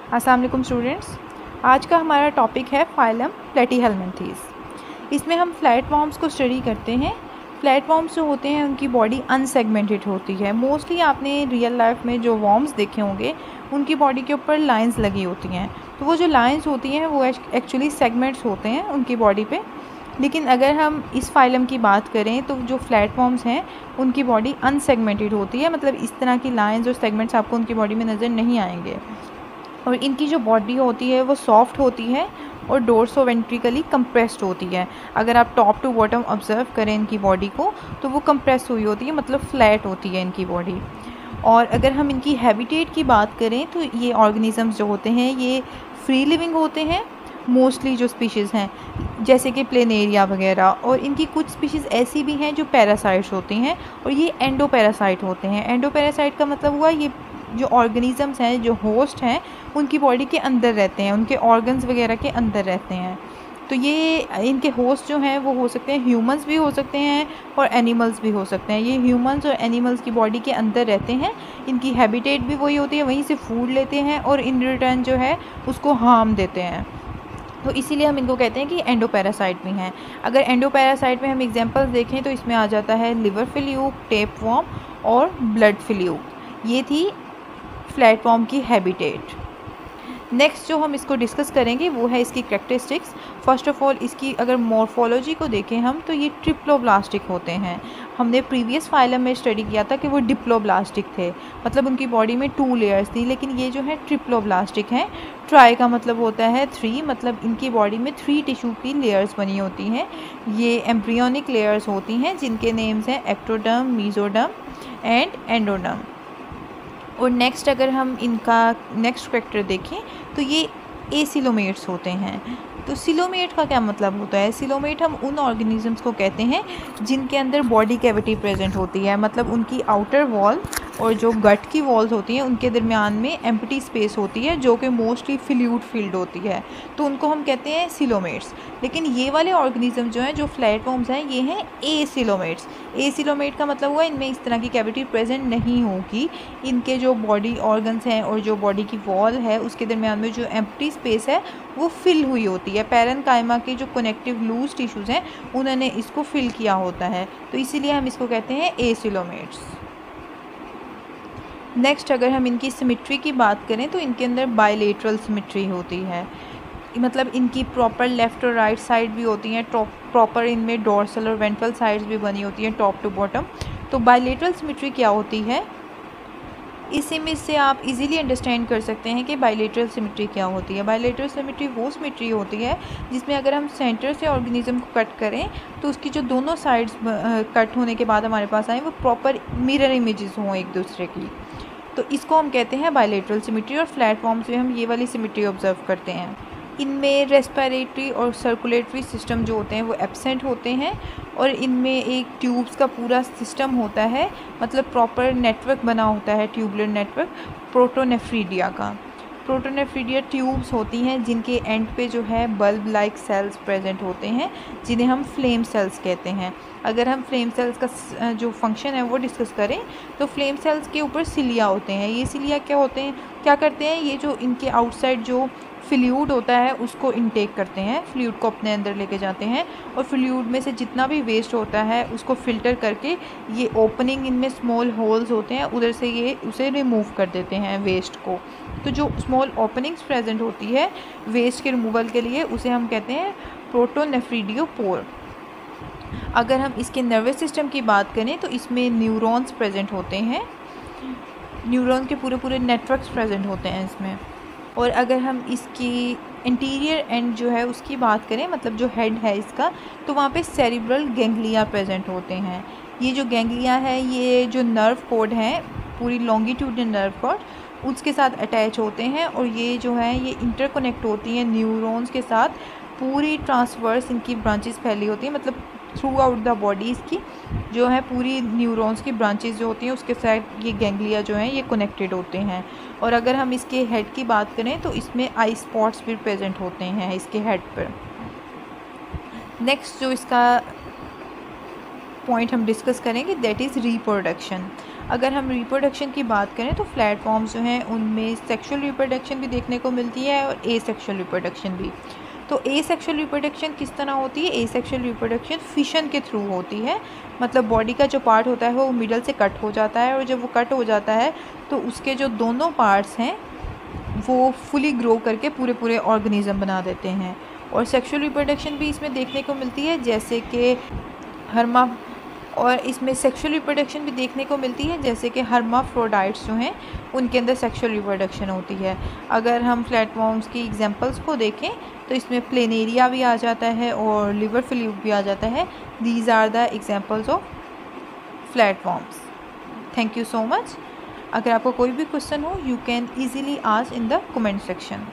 अस्सलाम वालेकुम स्टूडेंट्स। आज का हमारा टॉपिक है फाइलम प्लेटीहेलमिन्थेस। इसमें हम फ्लैट वॉर्म्स को स्टडी करते हैं। फ्लैट वॉर्म्स जो होते हैं उनकी बॉडी अनसेगमेंटेड होती है। मोस्टली आपने रियल लाइफ में जो वॉर्म्स देखे होंगे उनकी बॉडी के ऊपर लाइंस लगी होती हैं, तो वो जो लाइंस होती हैं वो एक्चुअली सेगमेंट्स होते हैं उनकी बॉडी पे। लेकिन अगर हम इस फाइलम की बात करें तो जो फ्लैट वॉर्म्स हैं उनकी बॉडी अनसेगमेंटेड होती है, मतलब इस तरह की लाइंस और सेगमेंट्स आपको उनकी बॉडी में नज़र नहीं आएंगे। और इनकी जो बॉडी होती है वो सॉफ्ट होती है और डोर्सोवेंट्रिकली कंप्रेस्ड होती है। अगर आप टॉप टू बॉटम ऑब्जर्व करें इनकी बॉडी को तो वो कंप्रेस हुई होती है, मतलब फ्लैट होती है इनकी बॉडी। और अगर हम इनकी हैबिटेट की बात करें तो ये ऑर्गेनिजम्स जो होते हैं ये फ्री लिविंग होते हैं। मोस्टली जो स्पीशीज़ हैं जैसे कि प्लेनेरिया वगैरह, और इनकी कुछ स्पीशीज़ ऐसी भी हैं जो पैरासाइट्स होती हैं और ये एंडोपैरासाइट होते हैं। एंडोपैरासाइट का मतलब हुआ ये जो ऑर्गेनिजम्स हैं, जो होस्ट हैं, उनकी बॉडी के अंदर रहते हैं, उनके ऑर्गन्स वगैरह के अंदर रहते हैं। तो ये इनके होस्ट जो हैं वो हो सकते हैं ह्यूमंस भी हो सकते हैं और एनिमल्स भी हो सकते हैं। ये ह्यूमंस और एनिमल्स की बॉडी के अंदर रहते हैं। इनकी हैबिटेट भी वही होती है, वहीं से फूड लेते हैं और इन रिटर्न जो है उसको हार्म देते हैं। तो इसीलिए हम इनको कहते हैं कि एंडोपैरासाइट भी हैं। अगर एंडोपैरासाइट में हम एग्जांपल्स देखें तो इसमें आ जाता है लिवर फ्लूक, टेप वॉर्म और ब्लड फ्लूक। ये थी फ्लैट वॉर्म की हैबिटेट। नेक्स्ट जो हम इसको डिस्कस करेंगे वो है इसकी कैरेक्टरिस्टिक्स। फर्स्ट ऑफ ऑल इसकी अगर मॉर्फोलॉजी को देखें हम तो ये ट्रिप्लोब्लास्टिक होते हैं। हमने प्रीवियस फाइलम में स्टडी किया था कि वो डिप्लोब्लास्टिक थे, मतलब उनकी बॉडी में 2 लेयर्स थी, लेकिन ये जो है ट्रिप्लोब्लास्टिक हैं। ट्राई का मतलब होता है 3, मतलब इनकी बॉडी में 3 टिश्यू की लेयर्स बनी होती हैं। ये एम्ब्रियोनिक लेयर्स होती हैं जिनके नेम्स हैं एक्टोडर्म, मीजोडर्म एंड एंडोडर्म। और नेक्स्ट अगर हम इनका नेक्स्ट कैरेक्टर देखें तो ये एसिलोमेट्स होते हैं। तो सिलोमेट का क्या मतलब होता है? सिलोमेट हम उन ऑर्गेनिजम्स को कहते हैं जिनके अंदर बॉडी कैविटी प्रेजेंट होती है, मतलब उनकी आउटर वॉल और जो गट की वॉल्स होती हैं उनके दरमियान में एम्प्टी स्पेस होती है जो कि मोस्टली फ्लूइड फील्ड होती है, तो उनको हम कहते हैं सिलोमेट्स। लेकिन ये वाले ऑर्गेनिज्म जो हैं, जो फ्लैट वॉर्म्स हैं, ये हैं एसिलोमेट्स। एसिलोमेट का मतलब हुआ इनमें इस तरह की कैविटी प्रेजेंट नहीं होगी। इनके जो बॉडी ऑर्गन्स हैं और जो बॉडी की वॉल है उसके दरमियान में जो एम्प्टी स्पेस है वो फिल हुई होती है। पैरेन्काइमा के जो कनेक्टिव लूज टिश्यूज़ हैं उन्होंने इसको फिल किया होता है, तो इसीलिए हम इसको कहते हैं एसिलोमेट्स। नेक्स्ट अगर हम इनकी सिमेट्री की बात करें तो इनके अंदर बायलेटरल सिमेट्री होती है, मतलब इनकी प्रॉपर लेफ़्ट और राइट साइड भी होती हैं, प्रॉपर इनमें डोर्सल और वेंट्रल साइड्स भी बनी होती हैं टॉप टू बॉटम। तो बायलेटरल सिमेट्री क्या होती है, इस इमेज से आप इजीली अंडरस्टैंड कर सकते हैं कि बायलेटरल सिमेट्री क्या होती है। बायलेटरल सिमेट्री वो सिमेट्री होती है जिसमें अगर हम सेंटर से ऑर्गेनिज्म को कट करें तो उसकी जो दोनों साइड्स कट होने के बाद हमारे पास आए वो प्रॉपर मिरर इमेजेस हों एक दूसरे की, तो इसको हम कहते हैं बायलेटरल सिमेट्री। और फ्लैट वॉर्म्स में हम ये वाली सिमेट्री ऑब्जर्व करते हैं। इनमें रेस्पिरेटरी और सर्कुलेटरी सिस्टम जो होते हैं वो एब्सेंट होते हैं और इनमें एक ट्यूब्स का पूरा सिस्टम होता है, मतलब प्रॉपर नेटवर्क बना होता है, ट्यूबुलर नेटवर्क प्रोटोनेफ्रीडिया का। प्रोटोनेफ्रीडिया ट्यूब्स होती हैं जिनके एंड पे जो है बल्ब लाइक सेल्स प्रेजेंट होते हैं जिन्हें हम फ्लेम सेल्स कहते हैं। अगर हम फ्लेम सेल्स का जो फंक्शन है वो डिस्कस करें तो फ्लेम सेल्स के ऊपर सिलिया होते हैं। ये सिलिया क्या करते हैं, ये जो इनके आउटसाइड जो फ्लूइड होता है उसको इनटेक करते हैं, फ्लूइड को अपने अंदर लेके जाते हैं और फ्लूइड में से जितना भी वेस्ट होता है उसको फ़िल्टर करके ये ओपनिंग इनमें स्मॉल होल्स होते हैं उधर से ये उसे रिमूव कर देते हैं वेस्ट को। तो जो स्मॉल ओपनिंग्स प्रेजेंट होती है वेस्ट के रिमूवल के लिए उसे हम कहते हैं प्रोटोनेफ्रीडियोपोर। अगर हम इसके नर्वस सिस्टम की बात करें तो इसमें न्यूरॉन्स प्रेजेंट होते हैं, न्यूरॉन्स के पूरे नेटवर्क्स प्रेजेंट होते हैं इसमें। और अगर हम इसकी इंटीरियर एंड जो है उसकी बात करें, मतलब जो हेड है इसका, तो वहाँ पे सेरिब्रल गैंग्लिया प्रेजेंट होते हैं। ये जो गैंग्लिया है ये जो नर्व कोड है, पूरी लॉन्गिट्यूडनल नर्व कोड उसके साथ अटैच होते हैं और ये जो है ये इंटरकनेक्ट होती हैं न्यूरॉन्स के साथ। पूरी ट्रांसवर्स इनकी ब्रांचेस फैली होती हैं, मतलब थ्रू आउट द बॉडी इसकी जो है पूरी न्यूरॉन्स की ब्रांचेस जो होती हैं उसके साथ ये गैंग्लिया जो हैं ये कनेक्टेड होते हैं। और अगर हम इसके हेड की बात करें तो इसमें आई स्पॉट्स भी प्रेजेंट होते हैं इसके हेड पर। नेक्स्ट जो इसका पॉइंट हम डिस्कस करेंगे दैट इज़ रिप्रोडक्शन। अगर हम रिप्रोडक्शन की बात करें तो फ्लैट फॉर्म्स जो हैं उनमें सेक्सुअल रिप्रोडक्शन भी देखने को मिलती है और एसेक्सुअल रिप्रोडक्शन भी। तो एसेक्सुअल रिप्रोडक्शन किस तरह होती है? एसेक्सुअल रिप्रोडक्शन फिशन के थ्रू होती है, मतलब बॉडी का जो पार्ट होता है वो मिडल से कट हो जाता है, और जब वो कट हो जाता है तो उसके जो दोनों पार्ट्स हैं वो फुली ग्रो करके पूरे पूरे ऑर्गेनिज्म बना देते हैं। और सेक्सुअल रिप्रोडक्शन भी इसमें देखने को मिलती है, जैसे कि और इसमें सेक्सुअल रिप्रोडक्शन भी देखने को मिलती है, जैसे कि हर्माफ्रोडाइट्स जो हैं उनके अंदर सेक्सुअल रिप्रोडक्शन होती है। अगर हम फ्लैटवॉर्म्स की एग्जांपल्स को देखें तो इसमें प्लेनेरिया भी आ जाता है और लिवर फ्लूक भी आ जाता है। These are the examples of flatworms. Thank you so much. अगर आपको कोई भी क्वेश्चन हो, you can easily ask in the comment section.